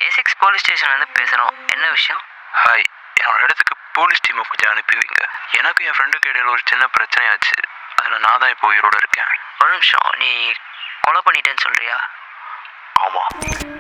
A6 police ஸ்டேஷன்லேருந்து பேசுகிறோம். என்ன விஷயம்? ஹாய், என்னோட இடத்துக்கு போலீஸ் டீமை கொஞ்சம் அனுப்பிவிங்க. எனக்கு என் ஃப்ரெண்டுக்கு இடையில ஒரு சின்ன பிரச்சனையாச்சு. அதில் நான் தான் இப்போ உயிரோடு இருக்கேன். ஒரு நிமிஷம், நீ கொலை பண்ணிட்டேன்னு சொல்கிறியா? ஆமாம்.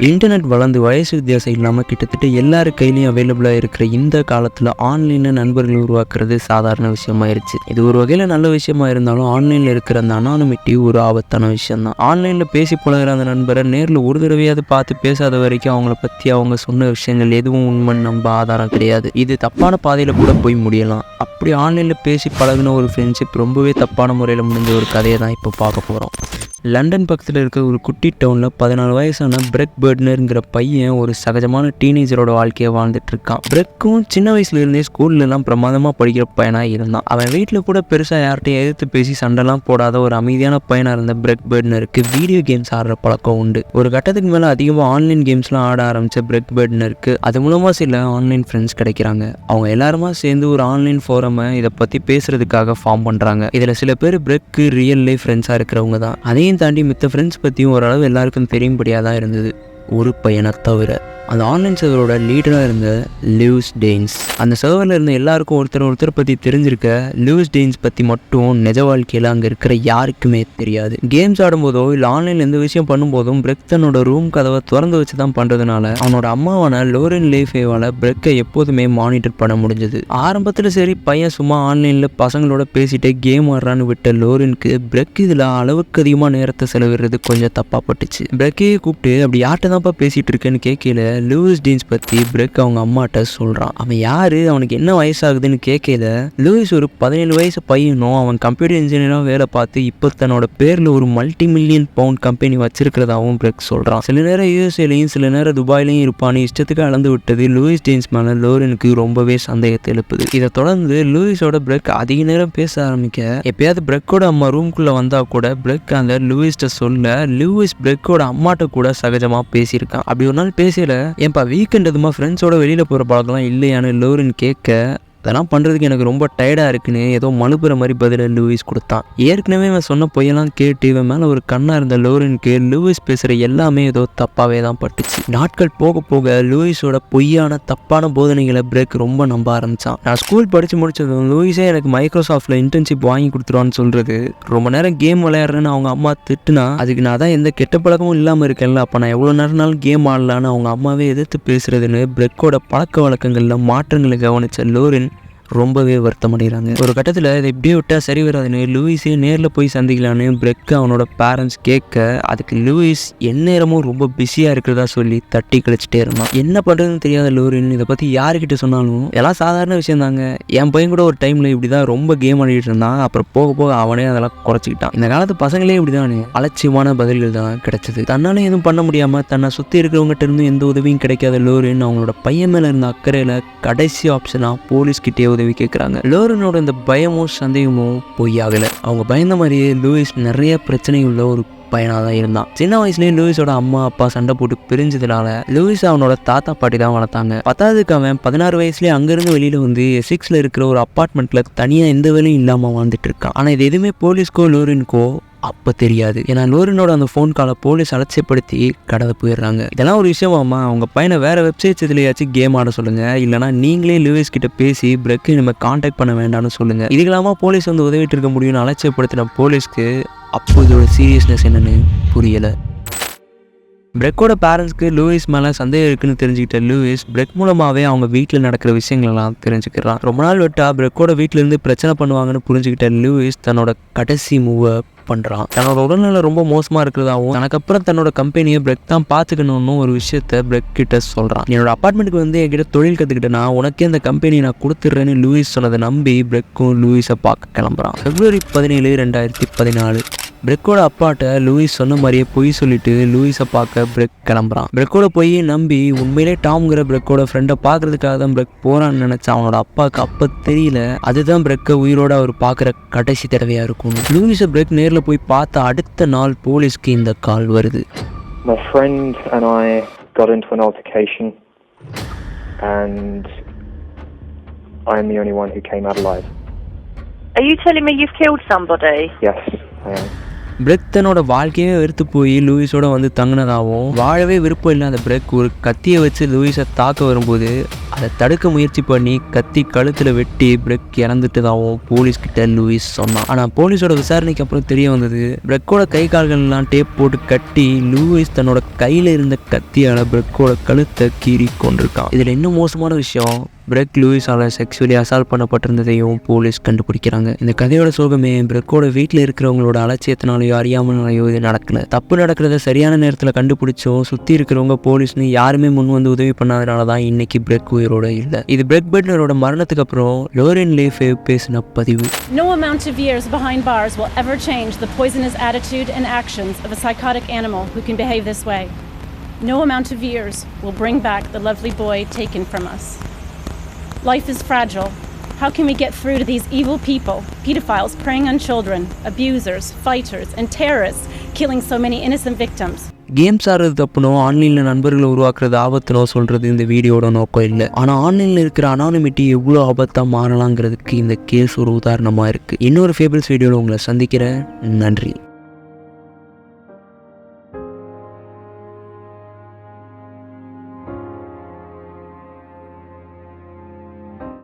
இன்டர்நெட் வளர்ந்து வயசு வித்தியாசம் இல்லாமல் கிட்டத்தட்ட எல்லார் கையிலையும் அவைலபிளாக இருக்கிற இந்த காலத்தில் ஆன்லைனில் நண்பர்கள் உருவாக்குறது சாதாரண விஷயமாயிருச்சு. இது ஒரு வகையில் நல்ல விஷயமா இருந்தாலும் ஆன்லைனில் இருக்கிற அந்த அனானிமிட்டி ஒரு ஆபத்தான விஷயம்தான். ஆன்லைனில் பேசி பழகிற அந்த நண்பரை நேரில் ஒரு தடவையாவது பார்த்து பேசாத வரைக்கும் அவங்கள பற்றி அவங்க சொன்ன விஷயங்கள் எதுவும் உண்மைன்னு நம்ப ஆதாரம் கிடையாது. இது தப்பான பாதையில் கூட போய் முடியலாம். அப்படி ஆன்லைனில் பேசி பழகின ஒரு ஃப்ரெண்ட்ஷிப் ரொம்பவே தப்பான முறையில் முடிஞ்ச ஒரு கதையை தான் இப்போ பார்க்க போகிறோம். லண்டன் பக்கத்தில் இருக்கிற ஒரு குட்டி டவுனில் 14 வயசான பிரெக் பேர்ட்னருங்கிற பையன் ஒரு சகஜமான டீனேஜரோட வாழ்க்கையை வாழ்ந்துட்டு இருக்கான். பிரெக்கும் சின்ன வயசுலேருந்தே ஸ்கூல்லலாம் பிரமாதமாக படிக்கிற பையனாக இருந்தான். அவன் வீட்டில் கூட பெருசாக யார்கிட்டையும் எதிர்த்து பேசி சண்டைலாம் போடாத ஒரு அமைதியான பையனாக இருந்த பிரெக் பேர்ட்னருக்கு வீடியோ கேம்ஸ் ஆடுற பழக்கம் உண்டு. ஒரு கட்டத்துக்கு மேலே அதிகமாக ஆன்லைன் கேம்ஸ்லாம் ஆட ஆரம்பித்த பிரெக் பேர்ட்னருக்கு அது மூலமாக சில ஆன்லைன் ஃப்ரெண்ட்ஸ் கிடைக்கிறாங்க. அவங்க எல்லாருமா சேர்ந்து ஒரு ஆன்லைன் ஃபோரமை இதை பற்றி பேசுறதுக்காக ஃபார்ம் பண்ணுறாங்க. இதில் சில பேர் பிரெக்கு ரியல் லைஃப் ஃப்ரெண்ட்ஸாக இருக்கிறவங்க தான். அதையும் தாண்டி மித்த ஃப்ரெண்ட்ஸ் பற்றியும் ஓரளவு எல்லாருக்கும் தெரியும்படியாக தான் இருந்தது, ஒரு பையனை தவிர. அந்த ஆன்லைன் சர்வரோட லீடராக இருந்த லூயிஸ் டெய்ன்ஸ். அந்த சர்வரில் இருந்த எல்லாருக்கும் ஒருத்தர் பற்றி தெரிஞ்சிருக்க லூயிஸ் டெய்ன்ஸ் பற்றி மட்டும் நிஜ வாழ்க்கையில் அங்கே இருக்கிற யாருக்குமே தெரியாது. கேம்ஸ் ஆடும்போதோ இல்லை ஆன்லைனில் எந்த விஷயம் பண்ணும்போதும் பிரெக் தன்னோட ரூம் கதவை திறந்து வச்சு தான் பண்ணுறதுனால அவனோட அம்மாவான லோரன் லேஃபேவால் பிரெக்கை எப்போதுமே மானிட்டர் பண்ண முடிஞ்சது. ஆரம்பத்தில் சரி பையன் சும்மா ஆன்லைனில் பசங்களோட பேசிட்டு கேம் ஆடுறான்னு விட்ட லோரனுக்கு பிரெக் இதில் அளவுக்கு அதிகமாக நேரத்தை செலவிடுறது கொஞ்சம் தப்பாக பட்டுச்சு. பிரெக்கையே கூப்பிட்டு அப்படி யார்கிட்ட தான்ப்பா பேசிகிட்டு இருக்கேன்னு கேட்கல லூயிஸ் டீன்ஸ் பற்றி பிரெக் அவங்க அம்மாட்ட சொல்கிறான். அவன் யார், அவனுக்கு என்ன வயசாகுதுன்னு கேட்கல லூயிஸ் ஒரு 17 வயசு பையனும் அவன் கம்ப்யூட்டர் இன்ஜினியராக வேலை பார்த்து இப்போ தன்னோட பேரில் ஒரு $multi-million கம்பெனி வச்சிருக்கிறதாகவும் பிரெக் சொல்கிறான். சில நேரம் யூஎஸ்ஏலையும் சில நேரம் துபாயிலையும் இருப்பான்னு இஷ்டத்துக்கு அளந்து விட்டது லூயிஸ் டீன்ஸ் மேலே லோரனுக்கு ரொம்பவே சந்தேகத்தை எழுப்புது. இதை தொடர்ந்து லூயிஸோட பிரெக் அதிக நேரம் பேச ஆரம்பிக்க எப்பயாவது பிரெக்கோட அம்மா ரூம்குள்ளே வந்தால் கூட பிரெக் அந்த லூயிஸ்ட்ட சொல்ல லூயிஸ் பிரெக்கோட அம்மாட்ட கூட சகஜமாக பேசியிருக்கான். அப்படி ஒரு நாள் பேசல, ஏன்பா வீக்கெண்ட் அதுமா ஃப்ரெண்ட்ஸோட வெளியில் போகிற பழக்கம்லாம் இல்லையான்னு லோரன் கேட்க அதெல்லாம் பண்ணுறதுக்கு எனக்கு ரொம்ப டயர்டாக இருக்குன்னு ஏதோ மனுப்புற மாதிரி பதில லூயிஸ் கொடுத்தான். ஏற்கனவே இவன் சொன்ன பொய்யெல்லாம் கேட்டு இவன் மேலே ஒரு கண்ணாக இருந்த லோரனுக்கு லூயிஸ் பேசுகிற எல்லாமே ஏதோ தப்பாகவே தான் பட்டுச்சு. நாட்கள் போக போக லூயிஸோட பொய்யான தப்பான போதனைகளை பிரெக் ரொம்ப நம்ப ஆரம்பித்தான். நான் ஸ்கூல் படித்து முடிச்சதும் லூயிஸே எனக்கு மைக்ரோசாஃப்டில் இன்டர்ன்ஷிப் வாங்கி கொடுத்துருவான்னு சொல்கிறது, ரொம்ப நேரம் கேம் விளையாடுறேன்னு அவங்க அம்மா திட்டுனா அதுக்கு நான் தான் எந்த கெட்ட பழக்கமும் இல்லாமல் இருக்கேன்ல, அப்போ நான் எவ்வளோ நேரம்னாலும் கேம் ஆடலான்னு அவங்க அம்மாவே எதிர்த்து பேசுறதுன்னு பிரெக்கோட பழக்க வழக்கங்களில் மாற்றங்களை கவனித்த லோரன் ரொம்பவே வருத்தமடைகிறாங்க. ஒரு கட்டத்தில் இதை இப்படியே விட்டால் சரி வராதுன்னு லூயிஸே நேரில் போய் சந்திக்கலான்னு பிரெக் அவனோட பேரண்ட்ஸ் கேட்க அதுக்கு லூயிஸ் எந்நேரமும் ரொம்ப பிஸியாக இருக்கிறதா சொல்லி தட்டி கழிச்சிட்டே இருந்தான். என்ன பண்ணுறதுன்னு தெரியாத லோரின் இதை பற்றி யாருக்கிட்ட சொன்னாலும் எல்லாம் சாதாரண விஷயம் தாங்க, என் பையன் கூட ஒரு டைமில் இப்படி தான் ரொம்ப கேம் ஆடிட்டு இருந்தான், அப்புறம் போக போக அவனே அதெல்லாம் குறைச்சிக்கிட்டான். இந்த காலத்து பசங்களே இப்படி தான் அலட்சியமான பதில்கள் தான் கிடைச்சது. தன்னால எதுவும் பண்ண முடியாமல் தன்னை சுற்றி இருக்கிறவங்ககிட்ட இருந்து எந்த உதவியும் கிடைக்காத லோரின் அவங்களோட பையன் மேலே இருந்த அக்கறையில் கடைசி ஆப்ஷனாக போலீஸ்கிட்டே உதவி கேட்குறாங்க. லோரனோட இந்த பயமும் சந்தேகமும் பொய்யாகலை. அவங்க பயந்த மாதிரியே லூயிஸ் நிறைய பிரச்சனை உள்ள ஒரு பையனாக தான் இருந்தான். சின்ன வயசுலேயே லூயிஸோட அம்மா அப்பா சண்டை போட்டு பிரிஞ்சதுனால லூயிஸ் அவனோட தாத்தா பாட்டி தான் வளர்த்தாங்க. பத்தாவதுக்கு அவன் 16 வயசுலேயே அங்கேருந்து வெளியில் வந்து எசிக்ஸில் இருக்கிற ஒரு அப்பார்ட்மெண்ட்டில் தனியாக எந்த வேலையும் இல்லாமல் வாழ்ந்துட்டு இருக்கான். ஆனால் இது எதுவுமே போலீஸ்க்கோ லோரினுக்கோ அப்போ தெரியாது. ஏன்னா லோரினோட அந்த ஃபோன் காலை போலீஸ் அலட்சியப்படுத்தி கடந்து போயிடுறாங்க. இதெல்லாம் ஒரு விஷயமாம்மா, அவங்க பையனை வேறு வெப்சைட்ஸ் இதுலையாச்சும் கேம் ஆட சொல்லுங்கள், இல்லைனா நீங்களே லூயிஸ் கிட்ட பேசி பிரெக்கை நம்ம கான்டாக்ட் பண்ண வேண்டாம்னு சொல்லுங்கள். இதுக்கெல்லாமா போலீஸ் வந்து உதவிட்டு இருக்க முடியும்னு அலட்சியப்படுத்தின போலீஸ்க்கு அப்போ இதோட சீரியஸ்னஸ் என்னன்னு புரியலை. பிரெக்கோட பேரண்ட்ஸ்க்கு லூயிஸ் மேலே சந்தேகம் இருக்குன்னு தெரிஞ்சுக்கிட்ட லூயிஸ் பிரெக் மூலமாகவே அவங்க வீட்டில் நடக்கிற விஷயங்களெல்லாம் தெரிஞ்சுக்கிறான். ரொம்ப நாள் விட்டா பிரெக்கோட வீட்டிலேருந்து பிரச்சனை பண்ணுவாங்கன்னு புரிஞ்சுக்கிட்ட லூயிஸ் தன்னோட கடைசி மூவை பண்ணுறான். தன்னோட உடல்நிலை ரொம்ப மோசமாக இருக்கிறதாகவும் தனக்கப்புறம் தன்னோட கம்பெனியை பிரெக் தான் பார்த்துக்கணும்னு ஒரு விஷயத்த பிரெக் கிட்ட சொல்கிறான். என்னோட அப்பார்ட்மெண்ட்டுக்கு வந்து என்கிட்ட தொழில் கற்றுக்கிட்டேன்னா உனக்கே அந்த கம்பெனியை நான் கொடுத்துட்றேன்னு லூயிஸ் சொன்னதை நம்பி பிரெக்கும் லூயிஸை பார்க்க கிளம்புறான். February 17, 2014 பிரெக்கோட அப்பாட்ட லூயிஸ் சொன்ன மாதிரியே பொய் சொல்லிட்டு லூயிஸை பார்க்க பிரெக் கிளம்புறான். பிரெக்கோட பொய் நம்பி உண்மையிலே டாம்ங்கிற பிரெக்கோட ஃப்ரெண்டை பார்க்கறதுக்காக தான் பிரெக் போறான்னு நினைச்சா அவனோட அப்பாவுக்கு அப்போ தெரியல அதுதான் பிரெக்கை உயிரோட அவர் பார்க்குற கடைசி தடவையாக இருக்கும். லூயிஸை பிரெக் நேரில் போய் பார்த்த அடுத்த நாள் போலீஸ்க்கு இந்த கால் வருது. My friend and I got into an altercation and I am the only one who came out alive. Are you telling me you've killed somebody? Yes, I am. பிரெக் தன்னோட வாழ்க்கையே வெறுத்து போய் லூயிஸோட வந்து தங்கினதாகவும் வாழவே விருப்பம் இல்லாத பிரெக் ஒரு கத்தியை வச்சு லூயிஸை தாக்க வரும்போது அதை தடுக்க முயற்சி பண்ணி கத்தி கழுத்தில் வெட்டி பிரெக் இறந்துட்டதாகவும் போலீஸ்கிட்ட லூயிஸ் சொன்னான். ஆனால் போலீஸோட விசாரணைக்கு அப்புறம் தெரிய வந்தது பிரெக்கோட கை கால்கள்லாம் டேப் போட்டு கட்டி லூயிஸ் தன்னோட கையில் இருந்த கத்தியால் பிரெக்கோட கழுத்தை கீறி கொண்டிருக்கான். இதில் இன்னும் மோசமான விஷயம், பிரெக் லூயிஸால் செக்ஷுவலி அசால்ட் பண்ணப்பட்டிருந்ததையும் போலீஸ் கண்டுபிடிக்கிறாங்க. இந்த கதையோட சோகமே பிரெக்கோட வீட்டில் இருக்கிறவங்களோட அலட்சியத்தினாலேயோ அறியாமலையோ இது நடக்கல. தப்பு நடக்கிறத சரியான நேரத்தில் கண்டுபிடிச்சோம் சுற்றி இருக்கிறவங்க போலீஸ்னு யாருமே முன் வந்து உதவி பண்ணாதனால தான் இன்னைக்கு பிரெக் உயிரோட இல்லை. இது பிரெக் பெட்லரோட மரணத்துக்கு அப்புறம் லோரென் லேஃபே பேசின பதிவு. No amount of years behind bars will ever change the poisonous attitude and actions of a psychotic animal who can behave this way. No amount of years will bring back the lovely boy taken from us. Life is fragile. How can we get through to these evil people, pedophiles preying on children, abusers, fighters, and terrorists killing so many innocent victims? Games ஆடுறது தப்புனோ ஆன்லைனில் நண்பர்களை உருவாக்குறது ஆபத்துனோ சொல்கிறது இந்த வீடியோட நோக்கம் இல்லை. ஆனால் ஆன்லைனில் இருக்கிற அனானிமிட்டி எவ்வளோ ஆபத்தாக மாறலாங்கிறதுக்கு இந்த கேஸ் ஒரு உதாரணமாக இருக்குது. இன்னொரு ஃபேபிள்ஸ் வீடியோவில் உங்களை சந்திக்கிறேன். நன்றி.